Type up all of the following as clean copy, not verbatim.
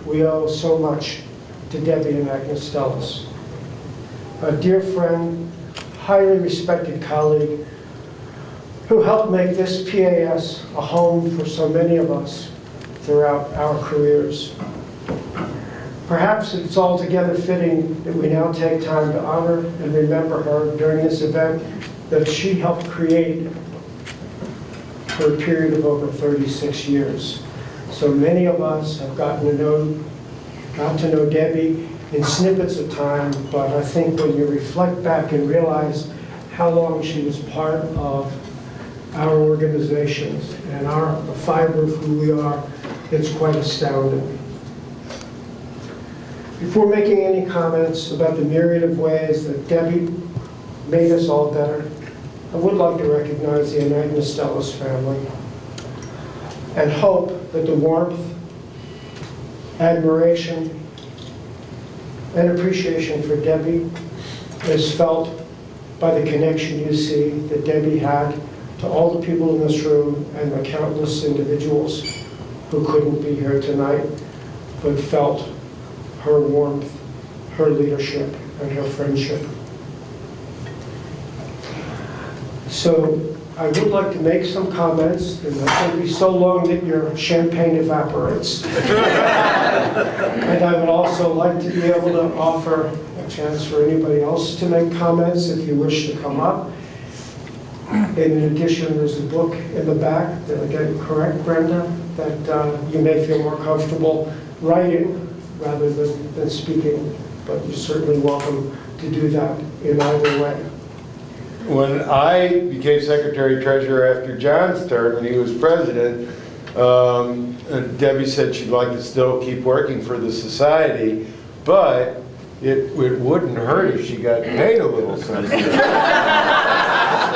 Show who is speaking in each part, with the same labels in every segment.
Speaker 1: we owe so much to Debbie Anagnostelis, a dear friend, highly respected colleague, who helped make this PAS a home for so many of us throughout our careers. Perhaps it's altogether fitting that we now take time to honor and remember her during this event that she helped create for a period of over 36 years. So many of us have got to know Debbie in snippets of time, but I think when you reflect back and realize how long she was part of our organizations and the fiber of who we are, it's quite astounding. Before making any comments about the myriad of ways that Debbie made us all better, I would like to recognize the Anagnostelis family and hope that the warmth, admiration, and appreciation for Debbie is felt by the connection you see that Debbie had to all the people in this room and the countless individuals who couldn't be here tonight, but felt her warmth, her leadership, and her friendship. So I would like to make some comments, and I will be so long that your champagne evaporates. And I would also like to be able to offer a chance for anybody else to make comments if you wish to come up. In addition, there's a book in the back, did I get it correct, Brenda? That you may feel more comfortable writing rather than speaking, but you're certainly welcome to do that in either way.
Speaker 2: When I became Secretary Treasurer after John's term and he was president, Debbie said she'd like to still keep working for the society, but it wouldn't hurt if she got paid a little something.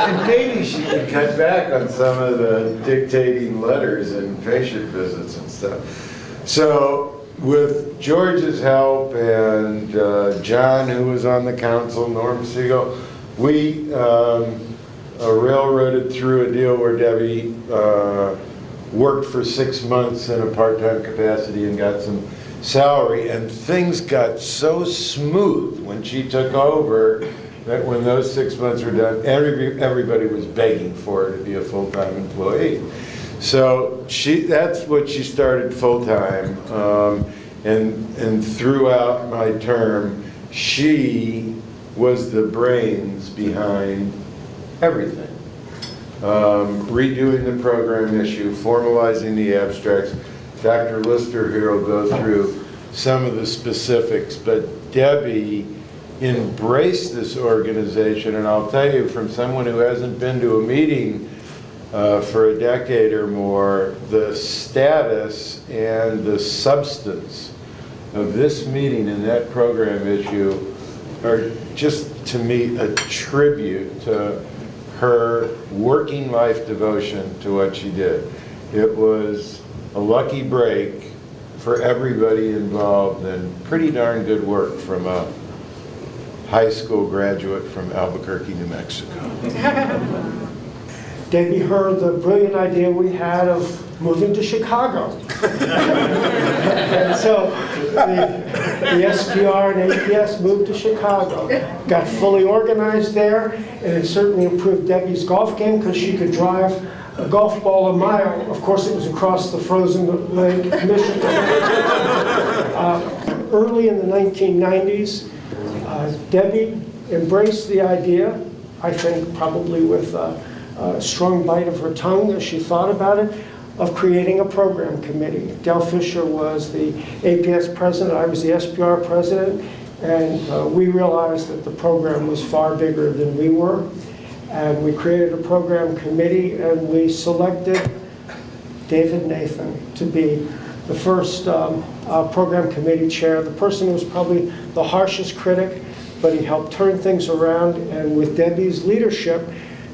Speaker 2: And maybe she could cut back on some of the dictating letters and patient visits and stuff. So with George's help and John, who was on the council, Norm Siegel, we railroaded through a deal where Debbie worked for 6 months in a part-time capacity and got some salary, and things got so smooth when she took over that when those 6 months were done, everybody was begging for her to be a full-time employee. So that's what she started full-time, and throughout my term, she was the brains behind everything. Redoing the program issue, formalizing the abstracts. Dr. Lister here will go through some of the specifics, but Debbie embraced this organization, and I'll tell you, from someone who hasn't been to a meeting for a decade or more, the status and the substance of this meeting and that program issue are just, to me, a tribute to her working life devotion to what she did. It was a lucky break for everybody involved and pretty darn good work from a high school graduate from Albuquerque, New Mexico.
Speaker 1: Debbie heard the brilliant idea we had of moving to Chicago. And so the SPR and APS moved to Chicago, got fully organized there, and it certainly improved Debbie's golf game because she could drive a golf ball a mile. Of course, it was across the frozen lake, Michigan. Early in the 1990s, Debbie embraced the idea, I think probably with a strong bite of her tongue as she thought about it, of creating a program committee. Del Fisher was the APS president, I was the SPR president, and we realized that the program was far bigger than we were. And we created a program committee, and we selected David Nathan to be the first program committee chair, the person who was probably the harshest critic, but he helped turn things around, and with Debbie's leadership,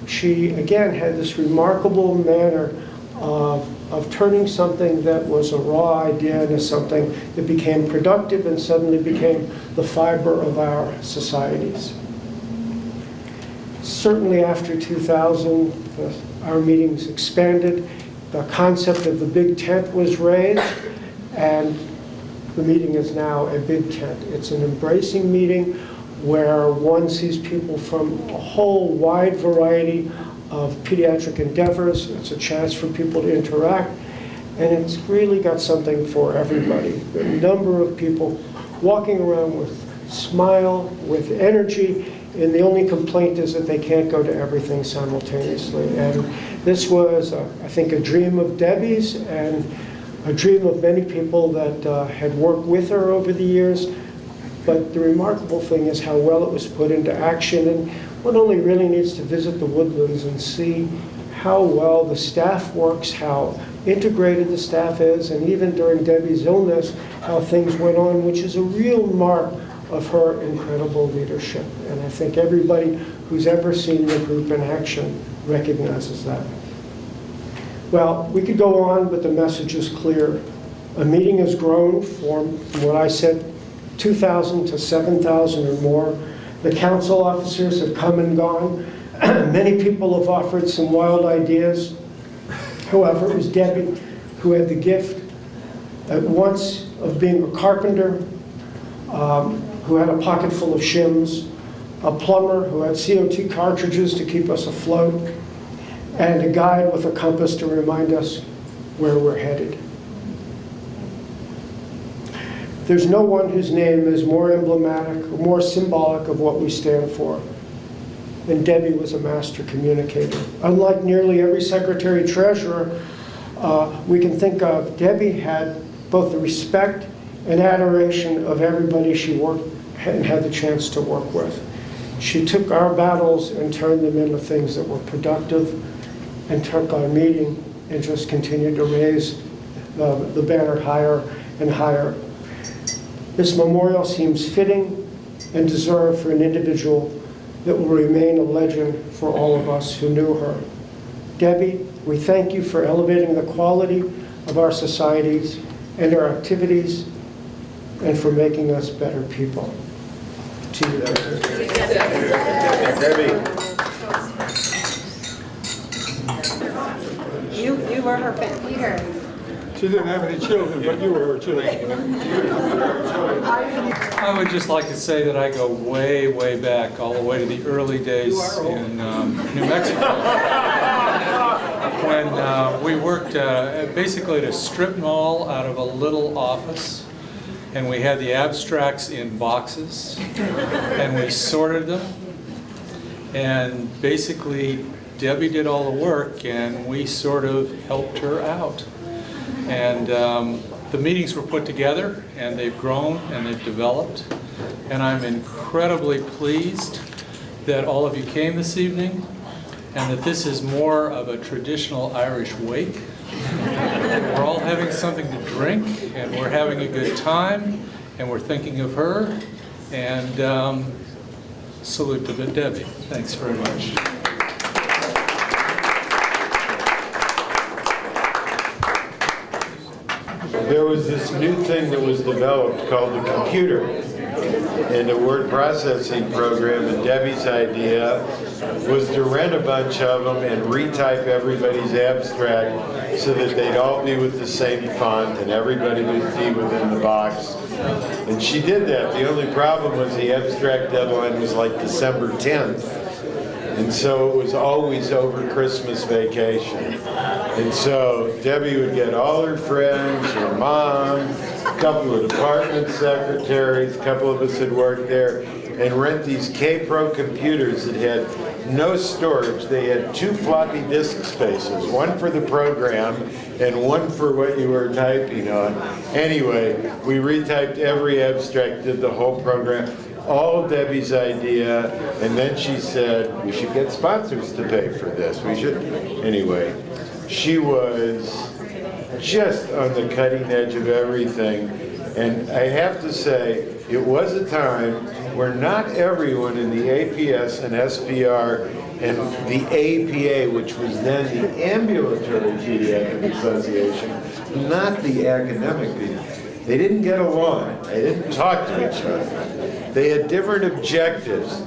Speaker 1: she again had this remarkable manner of turning something that was a raw idea into something that became productive and suddenly became the fiber of our societies. Certainly after 2000, our meetings expanded. The concept of the big tent was raised, and the meeting is now a big tent. It's an embracing meeting where one sees people from a whole wide variety of pediatric endeavors. It's a chance for people to interact, and it's really got something for everybody. A number of people walking around with smile, with energy, and the only complaint is that they can't go to everything simultaneously. And this was, I think, a dream of Debbie's and a dream of many people that had worked with her over the years. But the remarkable thing is how well it was put into action, and one only really needs to visit the Woodlands and see how well the staff works, how integrated the staff is, and even during Debbie's illness, how things went on, which is a real mark of her incredible leadership. And I think everybody who's ever seen the group in action recognizes that. Well, we could go on, but the message is clear. A meeting has grown from what I said, 2,000 to 7,000 or more. The council officers have come and gone. Many people have offered some wild ideas. However, it was Debbie who had the gift at once of being a carpenter, who had a pocket full of shims, a plumber who had CO2 cartridges to keep us afloat, and a guide with a compass to remind us where we're headed. There's no one whose name is more emblematic or more symbolic of what we stand for. And Debbie was a master communicator. Unlike nearly every secretary-treasurer we can think of, Debbie had both the respect and adoration of everybody she worked and had the chance to work with. She took our battles and turned them into things that were productive, and took our meeting and just continued to raise the banner higher and higher. This memorial seems fitting and deserved for an individual that will remain a legend for all of us who knew her. Debbie, we thank you for elevating the quality of our societies and our activities, and for making us better people. To you,
Speaker 2: Debbie.
Speaker 3: You were her fan.
Speaker 4: She didn't have any children, but you were her children.
Speaker 5: I would just like to say that I go way, way back, all the way to the early days in New Mexico, when we worked basically at a strip mall out of a little office, and we had the abstracts in boxes, and we sorted them, and basically Debbie did all the work, and we sort of helped her out. And the meetings were put together, and they've grown and they've developed. And I'm incredibly pleased that all of you came this evening, and that this is more of a traditional Irish wake. We're all having something to drink, and we're having a good time, and we're thinking of her. And salute to Debbie. Thanks very much.
Speaker 2: There was this new thing that was developed called the computer and the word processing program, and Debbie's idea was to rent a bunch of them and retype everybody's abstract so that they'd all be with the same font and everybody would be within the box. And she did that. The only problem was the abstract deadline was like December 10th. And so it was always over Christmas vacation. And so Debbie would get all her friends, her mom, a couple of department secretaries, a couple of us had worked there, and rent these K-Pro computers that had no storage. They had 2 floppy disk spaces, one for the program and one for what you were typing on. Anyway, we retyped every abstract, did the whole program. All Debbie's idea, and then she said, we should get sponsors to pay for this. We should. Anyway, she was just on the cutting edge of everything. And I have to say, it was a time where not everyone in the APS and SPR and the APA, which was then the Ambulatory Pediatric Association, not the academic people, they didn't get along. They didn't talk to each other. They had different objectives.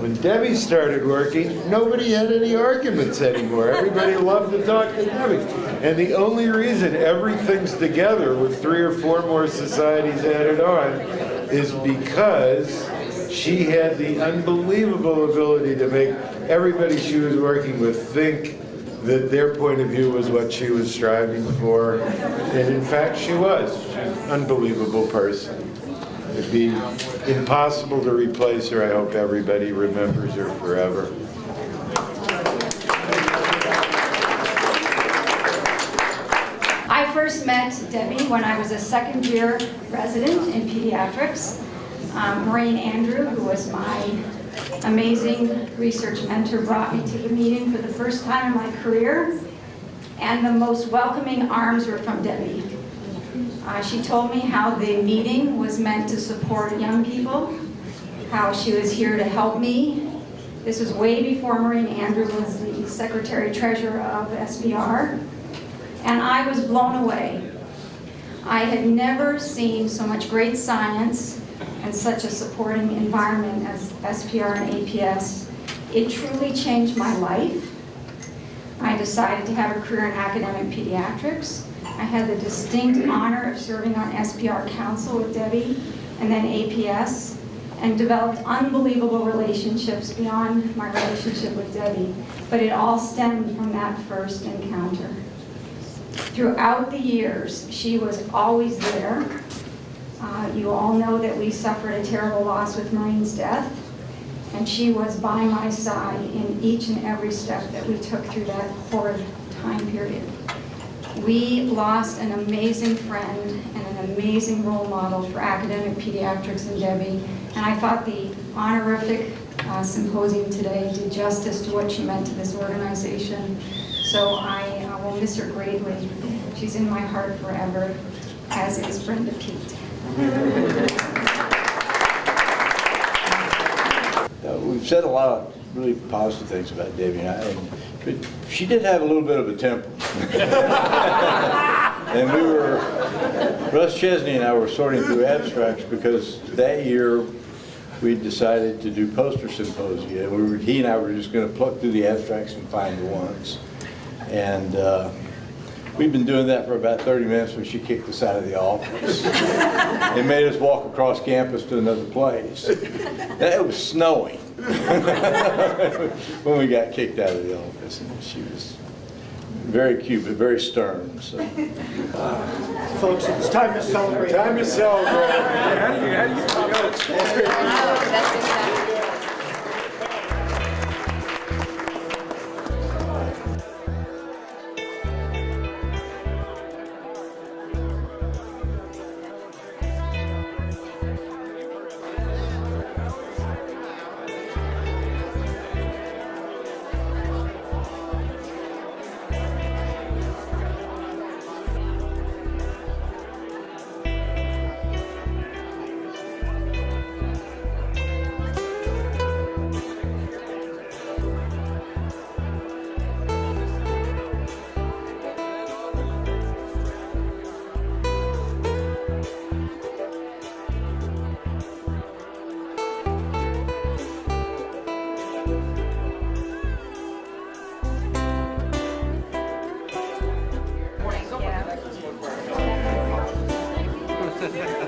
Speaker 2: When Debbie started working, nobody had any arguments anymore. Everybody loved to talk to Debbie. And the only reason everything's together with 3 or 4 more societies added on is because she had the unbelievable ability to make everybody she was working with think that their point of view was what she was striving for. And in fact, she was. She's an unbelievable person. It'd be impossible to replace her. I hope everybody remembers her forever.
Speaker 6: I first met Debbie when I was a second-year resident in pediatrics. Maureen Andrew, who was my amazing research mentor, brought me to the meeting for the first time in my career, and the most welcoming arms were from Debbie. She told me how the meeting was meant to support young people, how she was here to help me. This was way before Maureen Andrew was the Secretary-Treasurer of SBR, and I was blown away. I had never seen so much great science and such a supporting environment as SPR and APS. It truly changed my life. I decided to have a career in academic pediatrics. I had the distinct honor of serving on SPR Council with Debbie and then APS, and developed unbelievable relationships beyond my relationship with Debbie. But it all stemmed from that first encounter. Throughout the years, she was always there. You all know that we suffered a terrible loss with Maureen's death, and she was by my side in each and every step that we took through that horrid time period. We lost an amazing friend and an amazing role model for academic pediatrics in Debbie, and I thought the honorific symposium today did justice to what she meant to this organization. So I will miss her greatly. She's in my heart forever, as is Brenda Pete.
Speaker 7: We've said a lot of really positive things about Debbie and I, but she did have a little bit of a temper. And Russ Chesney and I were sorting through abstracts because that year we decided to do poster symposia. He and I were just going to pluck through the abstracts and find the ones. And we'd been doing that for about 30 minutes when she kicked us out of the office. It made us walk across campus to another place. It was snowing when we got kicked out of the office. And she was very cute, but very stern. So.
Speaker 1: Folks, it's time to celebrate.
Speaker 2: Time to celebrate.
Speaker 4: How do you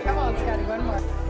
Speaker 3: Come on, Scotty, one more.